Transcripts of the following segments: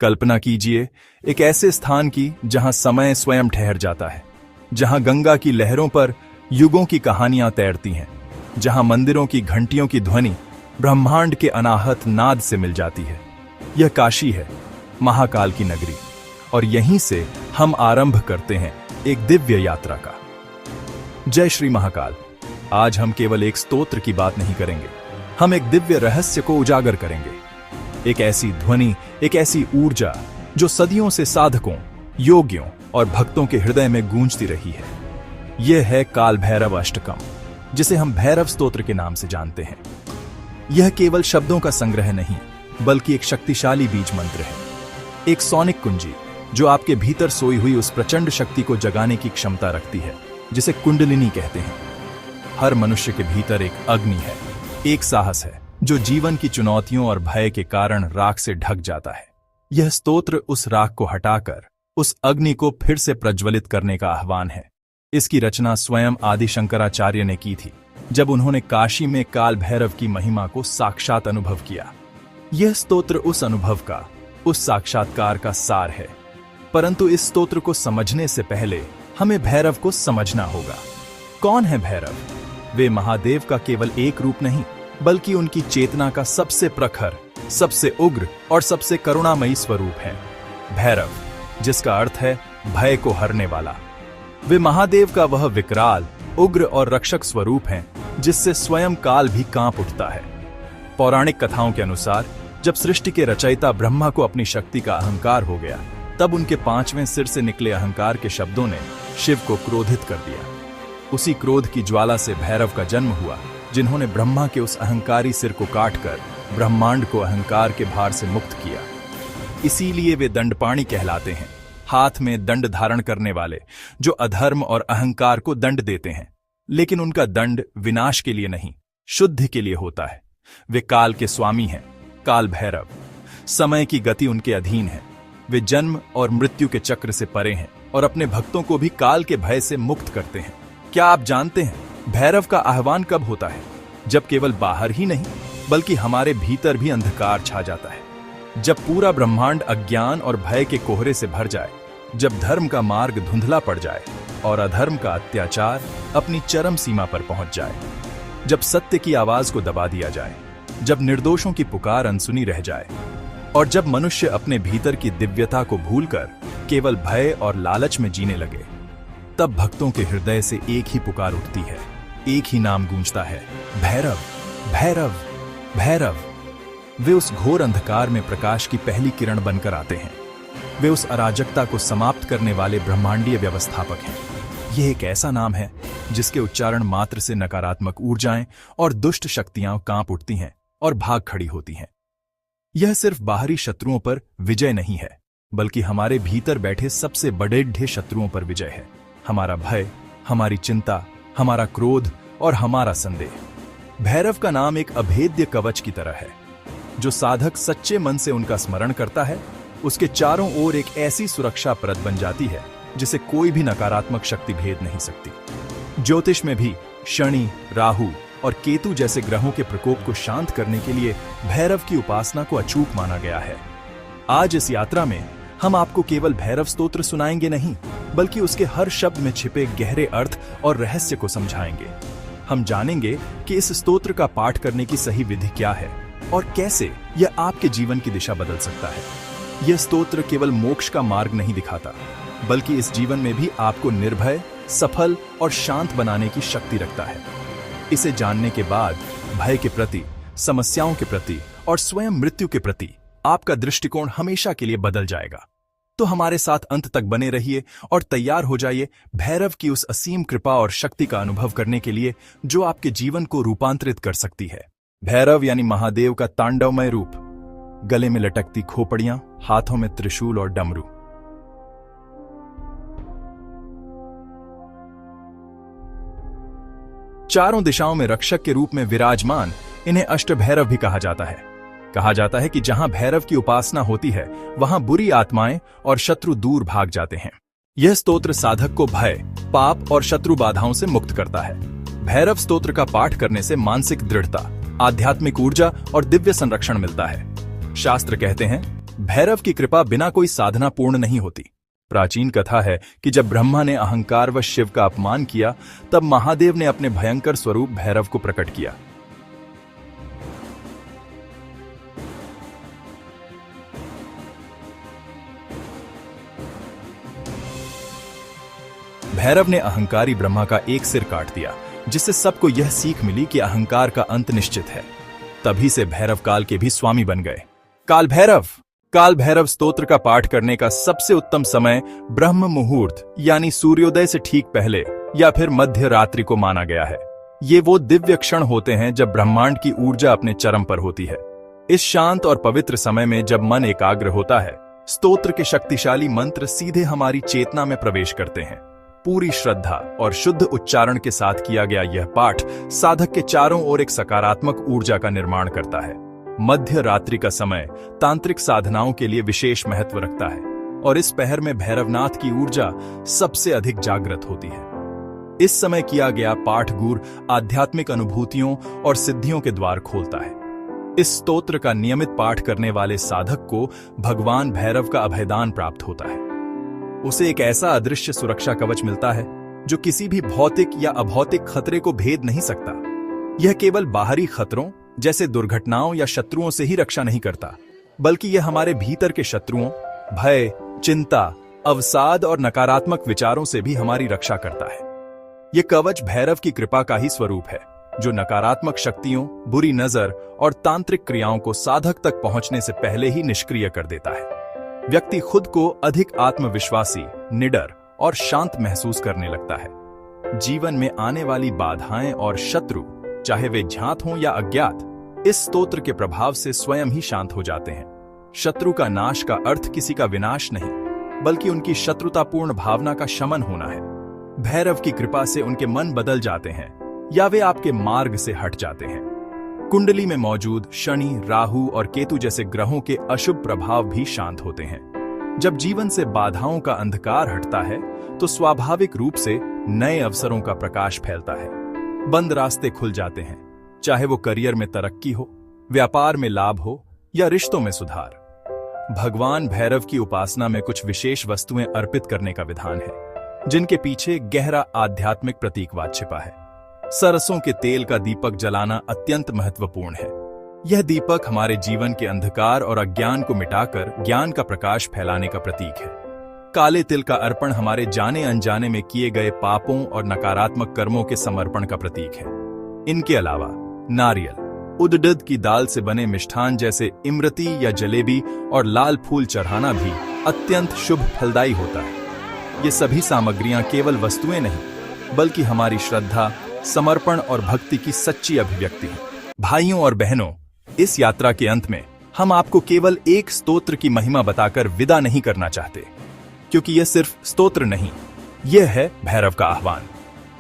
कल्पना कीजिए एक ऐसे स्थान की जहां समय स्वयं ठहर जाता है, जहां गंगा की लहरों पर युगों की कहानियां तैरती हैं, जहां मंदिरों की घंटियों की ध्वनि ब्रह्मांड के अनाहत नाद से मिल जाती है। यह काशी है, महाकाल की नगरी, और यहीं से हम आरंभ करते हैं एक दिव्य यात्रा का। जय श्री महाकाल। आज हम केवल एक स्तोत्र की बात नहीं करेंगे, हम एक दिव्य रहस्य को उजागर करेंगे। एक ऐसी ध्वनि, एक ऐसी ऊर्जा जो सदियों से साधकों, योगियों और भक्तों के हृदय में गूंजती रही है। यह है काल भैरव अष्टकम, जिसे हम भैरव स्तोत्र के नाम से जानते हैं। यह केवल शब्दों का संग्रह नहीं, बल्कि एक शक्तिशाली बीज मंत्र है, एक सोनिक कुंजी जो आपके भीतर सोई हुई उस प्रचंड शक्ति को जगाने की क्षमता रखती है, जिसे कुंडलिनी कहते हैं। हर मनुष्य के भीतर एक अग्नि है, एक साहस है जो जीवन की चुनौतियों और भय के कारण राख से ढक जाता है। यह स्तोत्र उस राख को हटाकर उस अग्नि को फिर से प्रज्वलित करने का आह्वान है। इसकी रचना स्वयं आदि शंकराचार्य ने की थी, जब उन्होंने काशी में काल भैरव की महिमा को साक्षात अनुभव किया। यह स्तोत्र उस अनुभव का, उस साक्षात्कार का सार है। परंतु इस स्तोत्र को समझने से पहले हमें भैरव को समझना होगा। कौन है भैरव? वे महादेव का केवल एक रूप नहीं, बल्कि उनकी चेतना का सबसे प्रखर, सबसे उग्र और सबसे करुणामयी स्वरूप है। भैरव, जिसका अर्थ है भय को हरने वाला। वे महादेव का वह विकराल, उग्र और रक्षक स्वरूप हैं, जिससे स्वयं काल भी कांप उठता है। पौराणिक कथाओं के अनुसार जब सृष्टि के रचयिता ब्रह्मा को अपनी शक्ति का अहंकार हो गया, तब उनके 5वें सिर से निकले अहंकार के शब्दों ने शिव को क्रोधित कर दिया। उसी क्रोध की ज्वाला से भैरव का जन्म हुआ, जिन्होंने ब्रह्मा के उस अहंकारी सिर को काटकर ब्रह्मांड को अहंकार के भार से मुक्त किया। इसीलिए वे दंडपाणी कहलाते हैं, हाथ में दंड धारण करने वाले, जो अधर्म और अहंकार को दंड देते हैं। लेकिन उनका दंड विनाश के लिए नहीं, शुद्धि के लिए होता है। वे काल के स्वामी हैं, काल भैरव। समय की गति उनके अधीन है। वे जन्म और मृत्यु के चक्र से परे हैं और अपने भक्तों को भी काल के भय से मुक्त करते हैं। क्या आप जानते हैं भैरव का आह्वान कब होता है? जब केवल बाहर ही नहीं, बल्कि हमारे भीतर भी अंधकार छा जाता है। जब पूरा ब्रह्मांड अज्ञान और भय के कोहरे से भर जाए, जब धर्म का मार्ग धुंधला पड़ जाए और अधर्म का अत्याचार अपनी चरम सीमा पर पहुंच जाए, जब सत्य की आवाज को दबा दिया जाए, जब निर्दोषों की पुकार अनसुनी रह जाए, और जब मनुष्य अपने भीतर की दिव्यता को भूलकर केवल भय और लालच में जीने लगे, तब भक्तों के हृदय से एक ही पुकार उठती है, एक ही नाम गूंजता है, भैरव, भैरव, भैरव। वे उस घोर अंधकार में प्रकाश की पहली किरण बनकर आते हैं। वे उस अराजकता को समाप्त करने वाले ब्रह्मांडीय व्यवस्थापक हैं। यह एक ऐसा नाम है जिसके उच्चारण मात्र से नकारात्मक ऊर्जाएं और दुष्ट शक्तियां कांप उठती हैं और भाग खड़ी होती हैं। यह सिर्फ बाहरी शत्रुओं पर विजय नहीं है, बल्कि हमारे भीतर बैठे सबसे बड़े शत्रुओं पर विजय है। हमारा भय, हमारी चिंता, हमारा क्रोध और हमारा संदेह। भैरव का नाम एक अभेद्य कवच की तरह है। जो साधक सच्चे मन से उनका स्मरण करता है, उसके चारों ओर एक ऐसी सुरक्षा परत बन जाती है जिसे कोई भी नकारात्मक शक्ति भेद नहीं सकती। ज्योतिष में भी शनि, राहु और केतु जैसे ग्रहों के प्रकोप को शांत करने के लिए भैरव की उपासना को अचूक माना गया है। आज इस यात्रा में हम आपको केवल भैरव स्तोत्र सुनाएंगे नहीं, बल्कि उसके हर शब्द में छिपे गहरे अर्थ और रहस्य को समझाएंगे। हम जानेंगे कि इस स्तोत्र का पाठ करने की सही विधि क्या है और कैसे यह आपके जीवन की दिशा बदल सकता है। यह स्तोत्र केवल मोक्ष का मार्ग नहीं दिखाता, बल्कि इस जीवन में भी आपको निर्भय, सफल और शांत बनाने की शक्ति रखता है। इसे जानने के बाद भय के प्रति, समस्याओं के प्रति और स्वयं मृत्यु के प्रति आपका दृष्टिकोण हमेशा के लिए बदल जाएगा। तो हमारे साथ अंत तक बने रहिए और तैयार हो जाइए भैरव की उस असीम कृपा और शक्ति का अनुभव करने के लिए, जो आपके जीवन को रूपांतरित कर सकती है। भैरव यानी महादेव का तांडवमय रूप, गले में लटकती खोपड़ियां, हाथों में त्रिशूल और डमरू। चारों दिशाओं में रक्षक के रूप में विराजमान इन्हें अष्टभैरव भी कहा जाता है। कहा जाता है कि जहां भैरव की उपासना होती है, वहां बुरी आत्माएं और शत्रु दूर भाग जाते हैं। यह स्तोत्र साधक को भय, पाप और शत्रु बाधाओं से मुक्त करता है। भैरव स्तोत्र का पाठ करने से मानसिक दृढ़ता, आध्यात्मिक ऊर्जा और दिव्य संरक्षण मिलता है। शास्त्र कहते हैं, भैरव की कृपा बिना कोई साधना पूर्ण नहीं होती। प्राचीन कथा है कि जब ब्रह्मा ने अहंकारवश शिव का अपमान किया, तब महादेव ने अपने भयंकर स्वरूप भैरव को प्रकट किया। भैरव ने अहंकारी ब्रह्मा का एक सिर काट दिया, जिससे सबको यह सीख मिली कि अहंकार का अंत निश्चित है। तभी से भैरव काल के भी स्वामी बन गए। काल भैरव स्तोत्र का पाठ करने का सबसे उत्तम समय ब्रह्म मुहूर्त यानी सूर्योदय से ठीक पहले या फिर मध्य रात्रि को माना गया है। ये वो दिव्य क्षण होते हैं जब ब्रह्मांड की ऊर्जा अपने चरम पर होती है। इस शांत और पवित्र समय में जब मन एकाग्र होता है, स्तोत्र के शक्तिशाली मंत्र सीधे हमारी चेतना में प्रवेश करते हैं। पूरी श्रद्धा और शुद्ध उच्चारण के साथ किया गया यह पाठ साधक के चारों ओर एक सकारात्मक ऊर्जा का निर्माण करता है। मध्य रात्रि का समय तांत्रिक साधनाओं के लिए विशेष महत्व रखता है और इस पहर में भैरवनाथ की ऊर्जा सबसे अधिक जागृत होती है। इस समय किया गया पाठ गूढ़ आध्यात्मिक अनुभूतियों और सिद्धियों के द्वार खोलता है। इस स्तोत्र का नियमित पाठ करने वाले साधक को भगवान भैरव का अभयदान प्राप्त होता है। उसे एक ऐसा अदृश्य सुरक्षा कवच मिलता है जो किसी भी भौतिक या अभौतिक खतरे को भेद नहीं सकता। यह केवल बाहरी खतरों जैसे दुर्घटनाओं या शत्रुओं से ही रक्षा नहीं करता, बल्कि यह हमारे भीतर के शत्रुओं, भय, चिंता, अवसाद और नकारात्मक विचारों से भी हमारी रक्षा करता है। यह कवच भैरव की कृपा का ही स्वरूप है, जो नकारात्मक शक्तियों, बुरी नजर और तांत्रिक क्रियाओं को साधक तक पहुंचने से पहले ही निष्क्रिय कर देता है। व्यक्ति खुद को अधिक आत्मविश्वासी, निडर और शांत महसूस करने लगता है। जीवन में आने वाली बाधाएं और शत्रु, चाहे वे ज्ञात हों या अज्ञात, इस स्तोत्र के प्रभाव से स्वयं ही शांत हो जाते हैं। शत्रु का नाश का अर्थ किसी का विनाश नहीं, बल्कि उनकी शत्रुतापूर्ण भावना का शमन होना है। भैरव की कृपा से उनके मन बदल जाते हैं या वे आपके मार्ग से हट जाते हैं। कुंडली में मौजूद शनि, राहु और केतु जैसे ग्रहों के अशुभ प्रभाव भी शांत होते हैं। जब जीवन से बाधाओं का अंधकार हटता है, तो स्वाभाविक रूप से नए अवसरों का प्रकाश फैलता है। बंद रास्ते खुल जाते हैं, चाहे वो करियर में तरक्की हो, व्यापार में लाभ हो या रिश्तों में सुधार। भगवान भैरव की उपासना में कुछ विशेष वस्तुएं अर्पित करने का विधान है, जिनके पीछे गहरा आध्यात्मिक प्रतीकवाद छिपा है। सरसों के तेल का दीपक जलाना अत्यंत महत्वपूर्ण है। यह दीपक हमारे जीवन के अंधकार और अज्ञान को मिटाकर ज्ञान का प्रकाश फैलाने का प्रतीक है। काले तिल का अर्पण हमारे जाने अनजाने में किए गए पापों और नकारात्मक कर्मों के समर्पण का प्रतीक है। इनके अलावा नारियल, उड़द की दाल से बने मिष्ठान जैसे इमरती या जलेबी और लाल फूल चढ़ाना भी अत्यंत शुभ फलदायी होता है। ये सभी सामग्रियां केवल वस्तुएं नहीं, बल्कि हमारी श्रद्धा, समर्पण और भक्ति की सच्ची अभिव्यक्ति है। भाइयों और बहनों, इस यात्रा के अंत में हम आपको केवल एक स्तोत्र की महिमा बताकर विदा नहीं करना चाहते, क्योंकि यह सिर्फ स्तोत्र नहीं, यह है भैरव का आह्वान।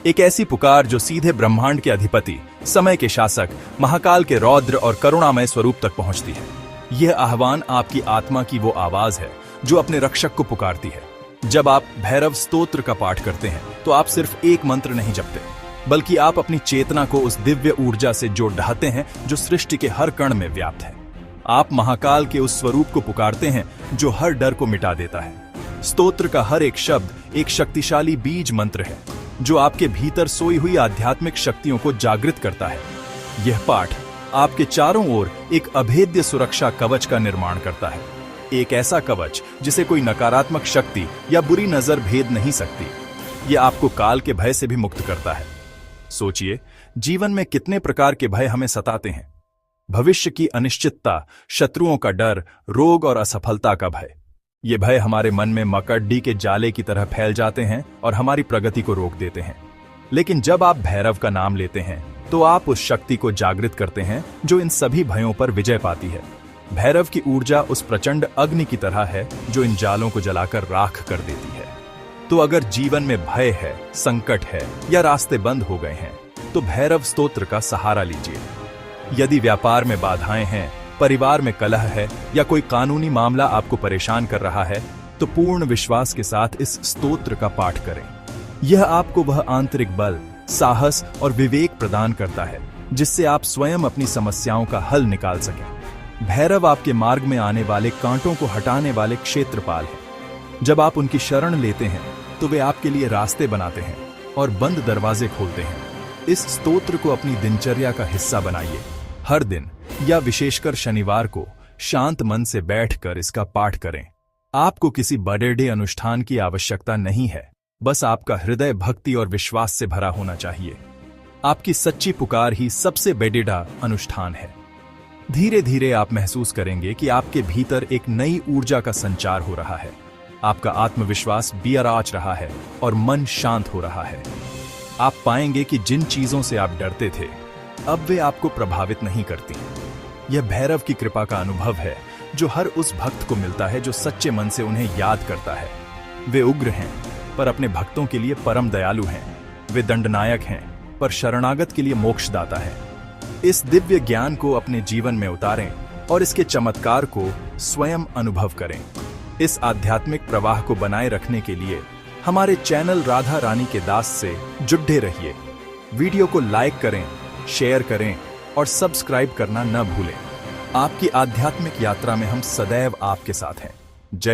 एक ऐसी पुकार जो सीधे ब्रह्मांड के अधिपति, समय के शासक, महाकाल के रौद्र और करुणामय स्वरूप तक पहुंचती है। यह आह्वान आपकी आत्मा की वो आवाज है जो अपने रक्षक को पुकारती है। जब आप भैरव स्तोत्र का पाठ करते हैं, तो आप सिर्फ एक मंत्र नहीं जपते, बल्कि आप अपनी चेतना को उस दिव्य ऊर्जा से जोड़ ढाते हैं जो सृष्टि के हर कण में व्याप्त है। आप महाकाल के उस स्वरूप को पुकारते हैं जो हर डर को मिटा देता है। स्तोत्र का हर एक शब्द एक शक्तिशाली बीज मंत्र है, जो आपके भीतर सोई हुई आध्यात्मिक शक्तियों को जागृत करता है। यह पाठ आपके चारों ओर एक अभेद्य सुरक्षा कवच का निर्माण करता है। एक ऐसा कवच जिसे कोई नकारात्मक शक्ति या बुरी नजर भेद नहीं सकती। यह आपको काल के भय से भी मुक्त करता है। सोचिए, जीवन में कितने प्रकार के भय हमें सताते हैं। भविष्य की अनिश्चितता, शत्रुओं का डर, रोग और असफलता का भय। ये भय हमारे मन में मकड़ी के जाले की तरह फैल जाते हैं और हमारी प्रगति को रोक देते हैं। लेकिन जब आप भैरव का नाम लेते हैं, तो आप उस शक्ति को जागृत करते हैं जो इन सभी भयों पर विजय पाती है। भैरव की ऊर्जा उस प्रचंड अग्नि की तरह है जो इन जालों को जलाकर राख कर देती है। तो अगर जीवन में भय है, संकट है या रास्ते बंद हो गए हैं, तो भैरव स्तोत्र का सहारा लीजिए। यदि व्यापार में बाधाएं हैं, परिवार में कलह है या कोई कानूनी मामला आपको परेशान कर रहा है, तो पूर्ण विश्वास के साथ इस स्तोत्र का पाठ करें। यह आपको वह आंतरिक बल, साहस और विवेक प्रदान करता है जिससे आप स्वयं अपनी समस्याओं का हल निकाल सकें। भैरव आपके मार्ग में आने वाले कांटों को हटाने वाले क्षेत्रपाल हैं। जब आप उनकी शरण लेते हैं तो वे आपके लिए रास्ते बनाते हैं और बंद दरवाजे खोलते हैं। इस स्तोत्र को अपनी दिनचर्या का हिस्सा बनाइए। हर दिन या विशेषकर शनिवार को शांत मन से बैठकर इसका पाठ करें। आपको किसी बड़े अनुष्ठान की आवश्यकता नहीं है, बस आपका हृदय भक्ति और विश्वास से भरा होना चाहिए। आपकी सच्ची पुकार ही सबसे बड़ा अनुष्ठान है। धीरे धीरे आप महसूस करेंगे कि आपके भीतर एक नई ऊर्जा का संचार हो रहा है। आपका आत्मविश्वास बियराज रहा है और मन शांत हो रहा है। आप पाएंगे कि जिन चीजों से आप डरते थे अब वे आपको प्रभावित नहीं करती। यह भैरव की कृपा का अनुभव है जो हर उस भक्त को मिलता है जो सच्चे मन से उन्हें याद करता है। वे उग्र हैं पर अपने भक्तों के लिए परम दयालु हैं। वे दंडनायक हैं पर शरणागत के लिए मोक्षदाता है। इस दिव्य ज्ञान को अपने जीवन में उतारें और इसके चमत्कार को स्वयं अनुभव करें। इस आध्यात्मिक प्रवाह को बनाए रखने के लिए हमारे चैनल राधा रानी के दास से जुड़े रहिए। वीडियो को लाइक करें, शेयर करें और सब्सक्राइब करना न भूलें। आपकी आध्यात्मिक यात्रा में हम सदैव आपके साथ हैं। जय